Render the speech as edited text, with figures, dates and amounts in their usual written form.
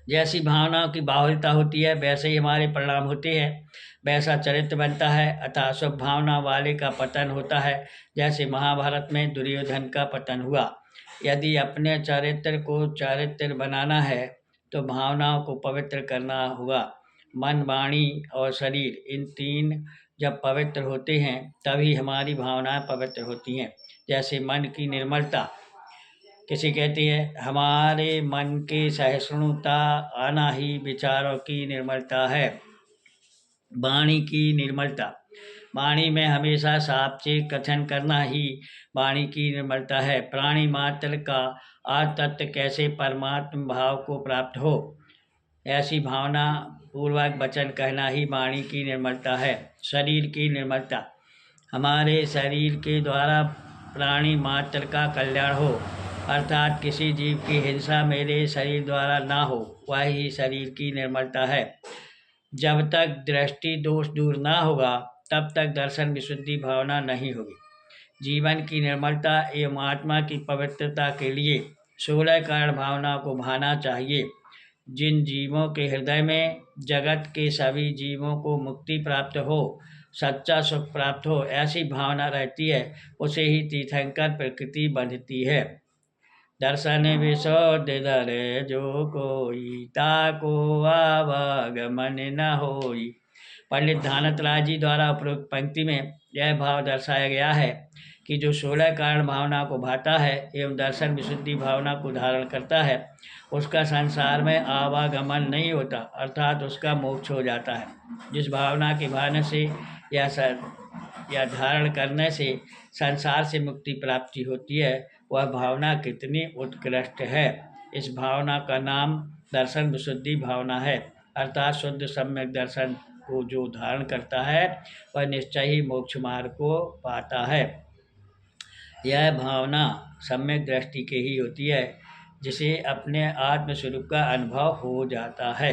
जैसी भावनाओं की बाहुल्यता होती है वैसे ही हमारे परिणाम होते हैं, वैसा चरित्र बनता है। अतः शुभ भावना वाले का पतन होता है, जैसे महाभारत में दुर्योधन का पतन हुआ। यदि अपने चरित्र को चारित्र बनाना है तो भावनाओं को पवित्र करना होगा। मन, वाणी और शरीर, इन तीन जब पवित्र होते हैं तभी हमारी भावनाएं पवित्र होती हैं। जैसे मन की निर्मलता, किसी कहती है हमारे मन के सहिष्णुता आना ही विचारों की निर्मलता है। वाणी की निर्मलता, वाणी में हमेशा साफ कथन करना ही वाणी की निर्मलता है। प्राणी मात्र का आतत्व कैसे परमात्म भाव को प्राप्त हो, ऐसी भावना पूर्वक वचन कहना ही वाणी की निर्मलता है। शरीर की निर्मलता, हमारे शरीर के द्वारा प्राणी मात्र का कल्याण हो, अर्थात किसी जीव की हिंसा मेरे शरीर द्वारा ना हो, वह ही शरीर की निर्मलता है। जब तक दृष्टि दोष दूर ना होगा तब तक दर्शन विशुद्धि भावना नहीं होगी। जीवन की निर्मलता एवं आत्मा की पवित्रता के लिए 16 कारण भावना को भाना चाहिए। जिन जीवों के हृदय में जगत के सभी जीवों को मुक्ति प्राप्त हो, सच्चा सुख प्राप्त हो, ऐसी भावना रहती है, उसे ही तीर्थंकर प्रकृति बंधती है। दर्शन विशुद्ध धरे जो कोई, ताको आवागमन न होई। पंडित ध्यानत राय जी द्वारा उपरोक्त पंक्ति में यह भाव दर्शाया गया है कि जो 16 कारण भावना को भाता है एवं दर्शन विशुद्धि भावना को धारण करता है, उसका संसार में आवागमन नहीं होता, अर्थात उसका मोक्ष हो जाता है। जिस भावना के भाने से या धारण करने से संसार से मुक्ति प्राप्ति होती है, वह भावना कितनी उत्कृष्ट है। इस भावना का नाम दर्शन विशुद्धि भावना है, अर्थात शुद्ध सम्यक दर्शन को जो धारण करता है वह निश्चय ही मोक्ष मार्ग को पाता है। यह भावना सम्यक दृष्टि की ही होती है, जिसे अपने आत्म स्वरूप का अनुभव हो जाता है।